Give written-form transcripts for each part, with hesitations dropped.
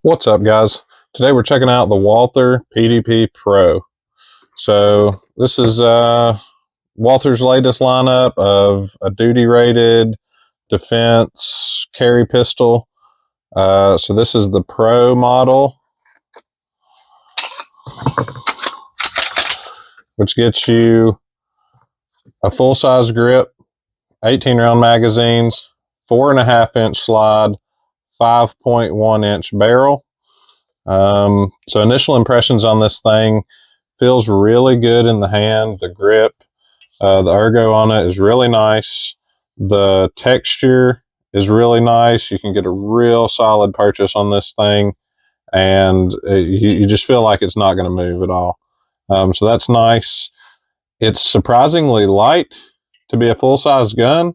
What's up, guys? Today we're checking out the Walther PDP Pro. So this is Walther's latest lineup of a duty-rated defense carry pistol. So this is the Pro model, which gets you a full-size grip, 18-round magazines, 4.5-inch slide, 5.1-inch barrel. So initial impressions on this thing: feels really good in the hand. The grip, the ergo on it is really nice. The texture is really nice. You can get a real solid purchase on this thing, and you just feel like it's not going to move at all. So that's nice. It's surprisingly light to be a full-size gun.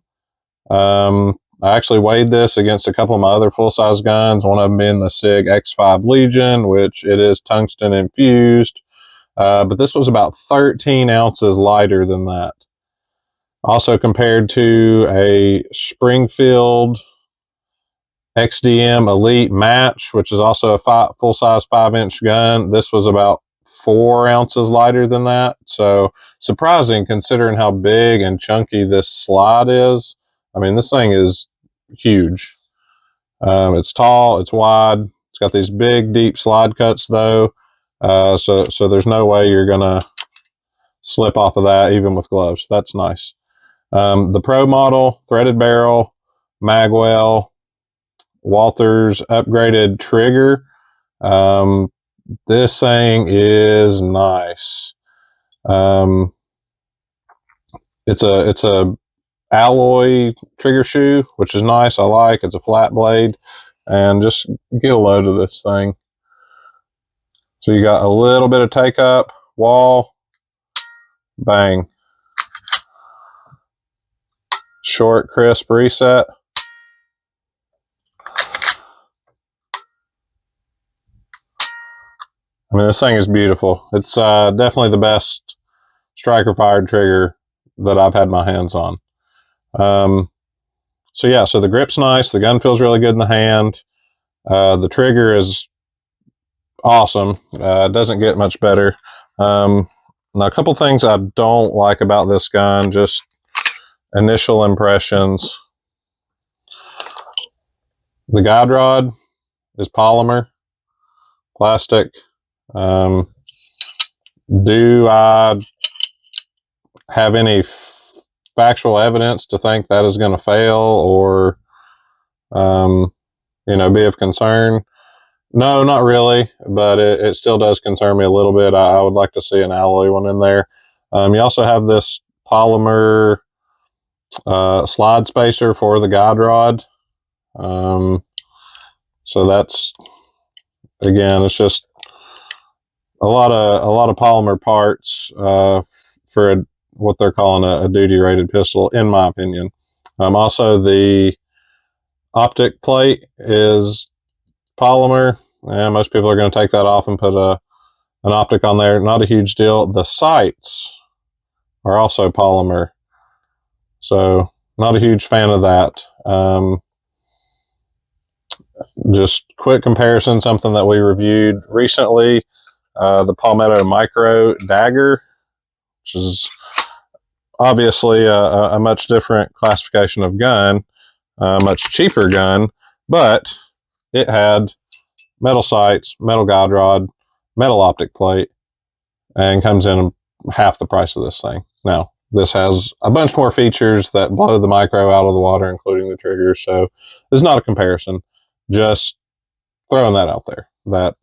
I actually weighed this against a couple of my other full-size guns, one of them being the SIG X5 Legion, which it is tungsten infused. But this was about 13 ounces lighter than that. Also compared to a Springfield XDM Elite Match, which is also a full-size 5-inch gun, this was about 4 ounces lighter than that. So surprising considering how big and chunky this slide is. I mean, this thing is huge. It's tall, it's wide, it's got these big, deep slide cuts though. So there's no way you're gonna slip off of that even with gloves. That's nice. The Pro model, threaded barrel, magwell, Walthers upgraded trigger. This thing is nice. It's a alloy trigger shoe, which is nice. I like. It's a flat blade, and just get a load of this thing. So you got a little bit of take up, wall, bang. Short, crisp reset. I mean, this thing is beautiful. It's definitely the best striker fired trigger that I've had my hands on. So yeah, so the grip's nice. The gun feels really good in the hand. The trigger is awesome. It doesn't get much better. Now, a couple things I don't like about this gun, just initial impressions. The guide rod is polymer, plastic. Do I have any factual evidence to think that is going to fail or, be of concern? No, not really, but it still does concern me a little bit. I would like to see an alloy one in there. You also have this polymer slide spacer for the guide rod. So that's, again, it's just a lot of polymer parts for what they're calling a duty rated pistol, in my opinion. Also, the optic plate is polymer, and most people are going to take that off and put an optic on there. Not a huge deal. The sights are also polymer, so not a huge fan of that. Just quick comparison, something that we reviewed recently, the Palmetto Micro Dagger, which is obviously a much different classification of gun, a much cheaper gun, but it had metal sights, metal guide rod, metal optic plate, and comes in half the price of this thing. Now, this has a bunch more features that blow the Micro out of the water, including the trigger, so this is not a comparison. Just throwing that out there, that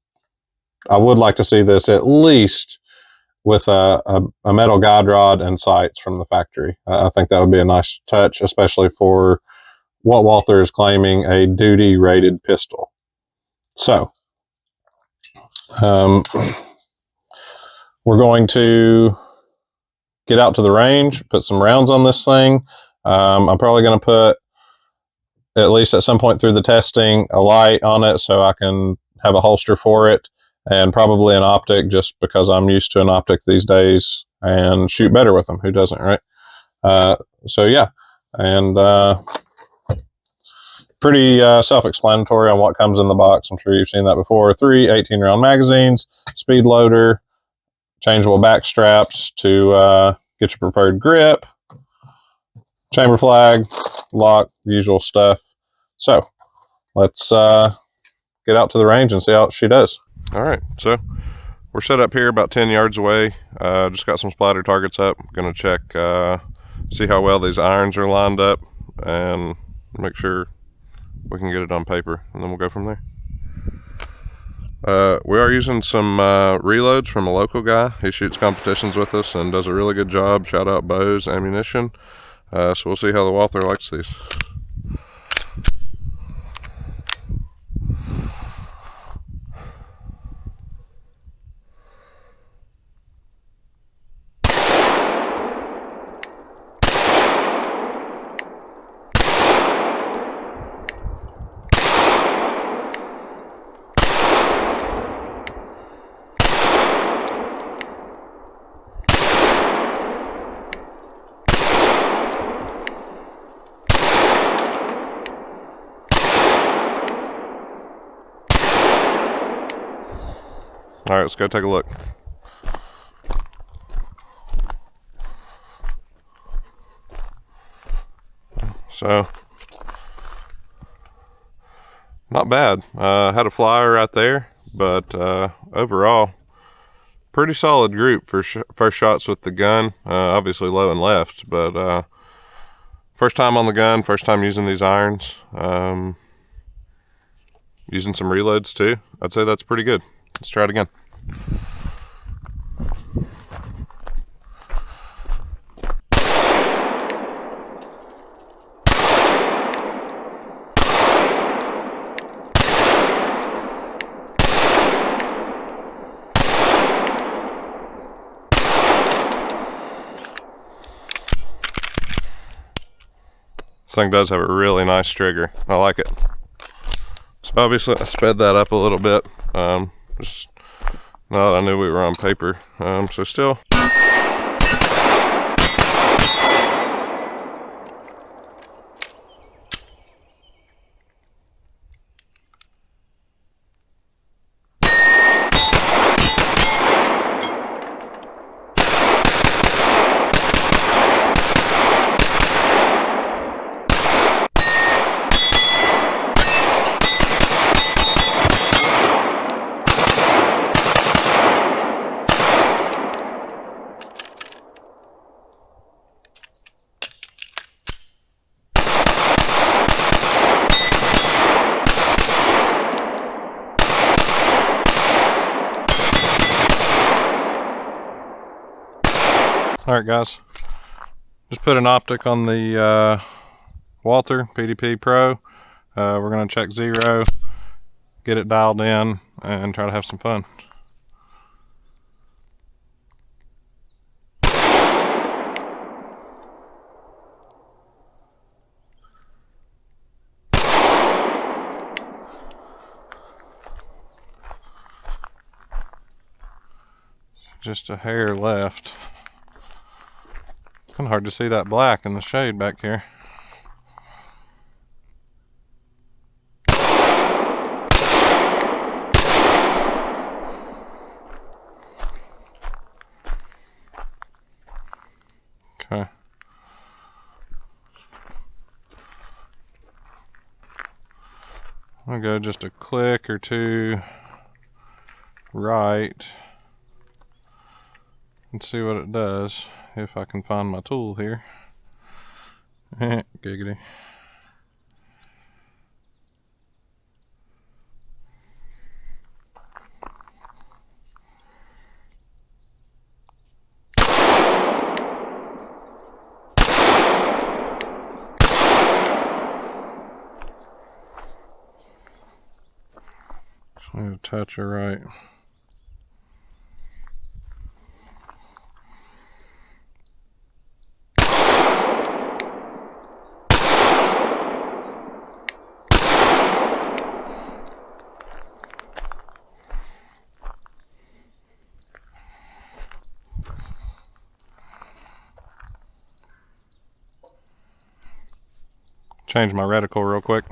I would like to see this at least with a metal guide rod and sights from the factory. I think that would be a nice touch, especially for what Walther is claiming, a duty rated pistol. So we're going to get out to the range, put some rounds on this thing. I'm probably going to put, at least at some point through the testing, a light on it so I can have a holster for it, and probably an optic, just because I'm used to an optic these days and shoot better with them. Who doesn't, right? So yeah, and pretty self-explanatory on what comes in the box. I'm sure you've seen that before. 3 18-round magazines, speed loader, changeable back straps to get your preferred grip, chamber flag, lock, the usual stuff. So let's get out to the range and see how she does. All right, so we're set up here about 10 yards away. Just got some splatter targets up. Gonna check, see how well these irons are lined up and make sure we can get it on paper, and then we'll go from there. We are using some reloads from a local guy. He shoots competitions with us and does a really good job. Shout out Bose Ammunition. So we'll see how the Walther likes these. All right, let's go take a look. So, not bad. Had a flyer right there, but overall, pretty solid group for first shots with the gun. Obviously low and left, but first time on the gun, first time using these irons. Using some reloads too. I'd say that's pretty good. Let's try it again. This thing does have a really nice trigger. I like it. So obviously I sped that up a little bit. Just now that I knew we were on paper. So still. Alright guys, just put an optic on the Walther PDP Pro. We're going to check 0, get it dialed in, and try to have some fun. Just a hair left. Kind of hard to see that black in the shade back here. Okay. I'll go just a click or two right and see what it does. If I can find my tool here. Giggity. Just need to touch her right. Change my reticle real quick.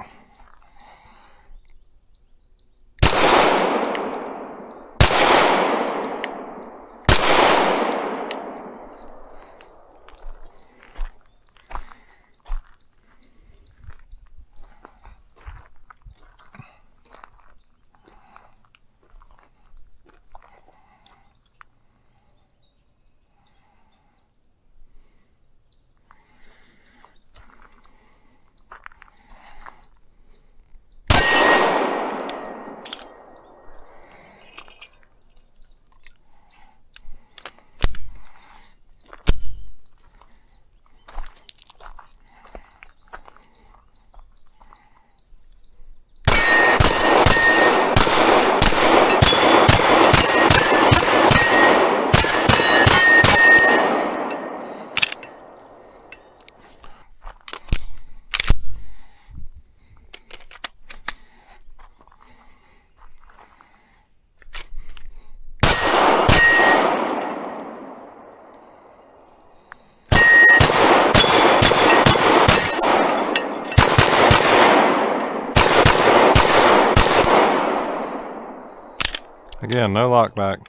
Again, no lockback.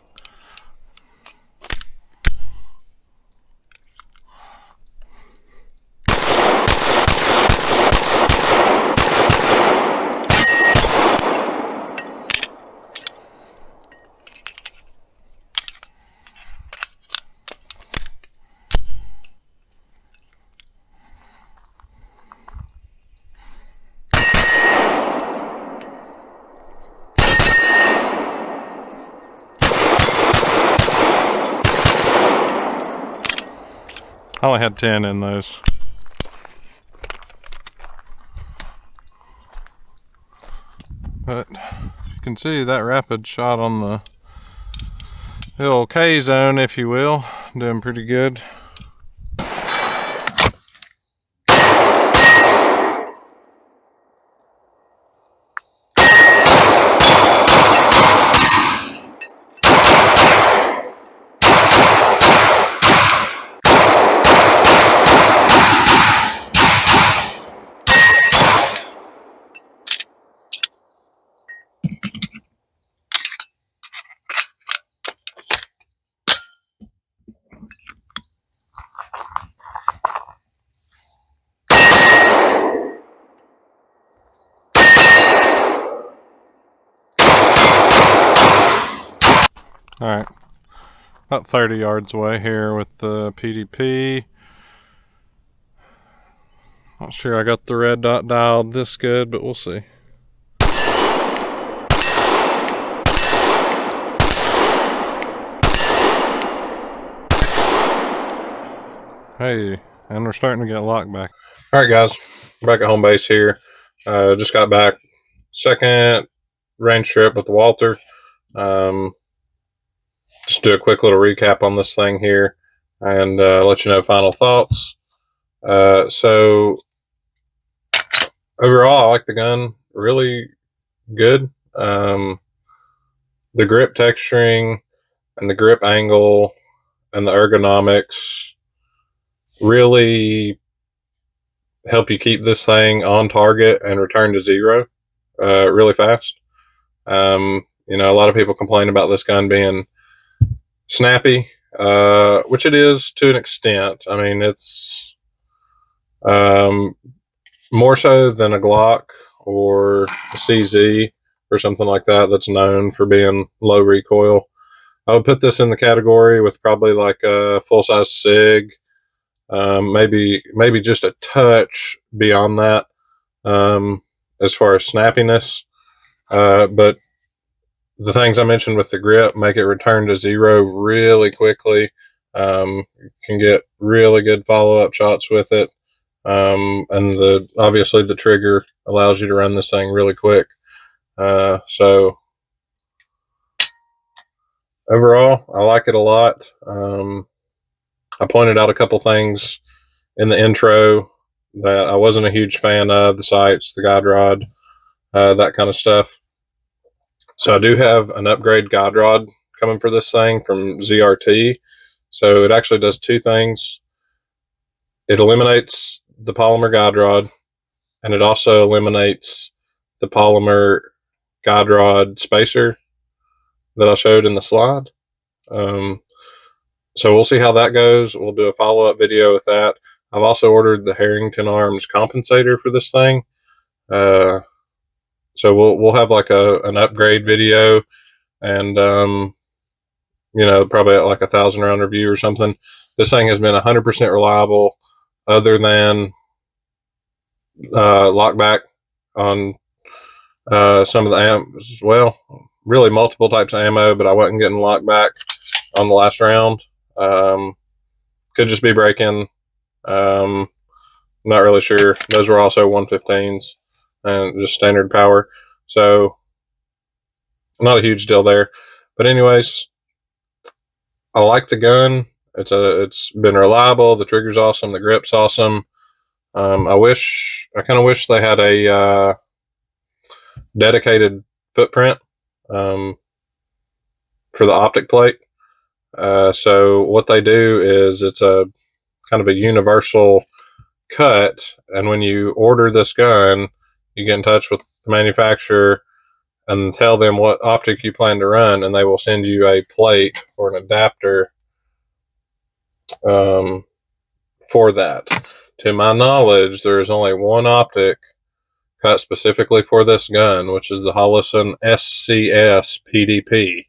I only had 10 in those. But you can see that rapid shot on the little K-zone, if you will, doing pretty good. Alright, about 30 yards away here with the PDP. Not sure I got the red dot dialed this good, but we'll see. Hey, and we're starting to get locked back. Alright guys, back at home base here. Just got back. Second range trip with the Walther. Just do a quick little recap on this thing here and let you know final thoughts. So overall, I like the gun. Really good. The grip texturing and the grip angle and the ergonomics really help you keep this thing on target and return to zero really fast. You know, a lot of people complain about this gun being snappy, which it is to an extent. I mean, it's more so than a Glock or a CZ or something like that that's known for being low recoil. I would put this in the category with probably like a full-size SIG, maybe just a touch beyond that as far as snappiness. But the things I mentioned with the grip make it return to zero really quickly. You can get really good follow-up shots with it. And obviously the trigger allows you to run this thing really quick. So overall, I like it a lot. I pointed out a couple things in the intro that I wasn't a huge fan of: the sights, the guide rod, that kind of stuff. So I do have an upgrade guide rod coming for this thing from ZRT. So it actually does two things. It eliminates the polymer guide rod, and it also eliminates the polymer guide rod spacer that I showed in the slide. So we'll see how that goes. We'll do a follow-up video with that. I've also ordered the Harrington Arms compensator for this thing. So we'll have like an upgrade video, and you know, probably at like 1,000 round review or something. This thing has been 100% reliable, other than lockback on some of the ammo as well. Really multiple types of ammo, but I wasn't getting lockback on the last round. Could just be breaking. Not really sure. Those were also 115s and just standard power. So not a huge deal there. But anyways, I like the gun. It's been reliable. The trigger's awesome. The grip's awesome. I kind of wish they had a dedicated footprint for the optic plate. So what they do is it's a kind of a universal cut, and when you order this gun, you get in touch with the manufacturer, and tell them what optic you plan to run, and they will send you a plate or an adapter for that. To my knowledge, there is only one optic cut specifically for this gun, which is the Holosun SCS PDP.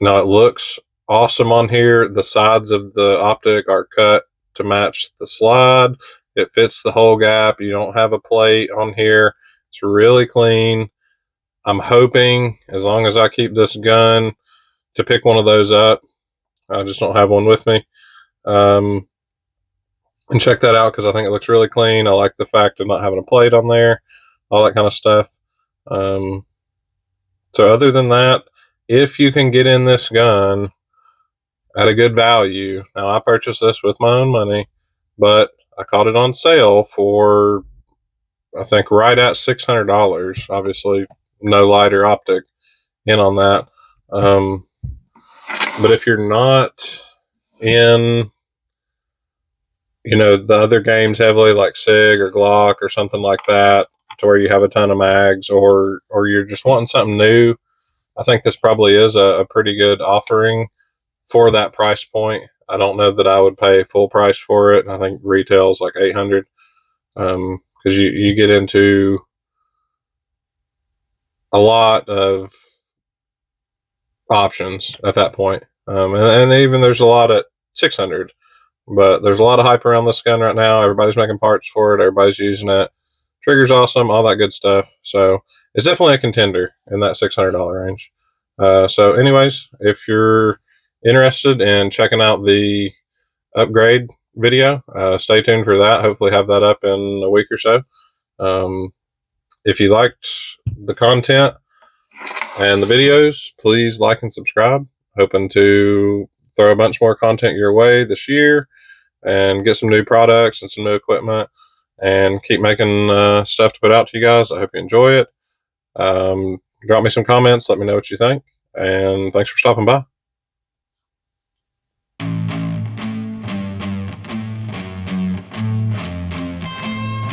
Now, it looks awesome on here. The sides of the optic are cut to match the slide. It fits the hole gap. You don't have a plate on here. It's really clean. I'm hoping, as long as I keep this gun, to pick one of those up. I just don't have one with me. And check that out, because I think it looks really clean. I like the fact of not having a plate on there, all that kind of stuff. So other than that, if you can get in this gun at a good value, now I purchased this with my own money, but I caught it on sale for, I think, right at $600. Obviously, no lighter optic in on that. But if you're not in, the other games heavily, like SIG or Glock or something like that, to where you have a ton of mags, or you're just wanting something new, I think this probably is a pretty good offering for that price point. I don't know that I would pay full price for it. I think retail is like $800, because you get into a lot of options at that point. And even there's a lot at $600, but there's a lot of hype around this gun right now. Everybody's making parts for it. Everybody's using it. Trigger's awesome, all that good stuff. So it's definitely a contender in that $600 range. So anyways, if you're interested in checking out the upgrade video, stay tuned for that. Hopefully have that up in a week or so. If you liked the content and the videos, please like and subscribe. Hoping to throw a bunch more content your way this year and get some new products and some new equipment, and keep making stuff to put out to you guys. I hope you enjoy it. Drop me some comments. Let me know what you think. And thanks for stopping by.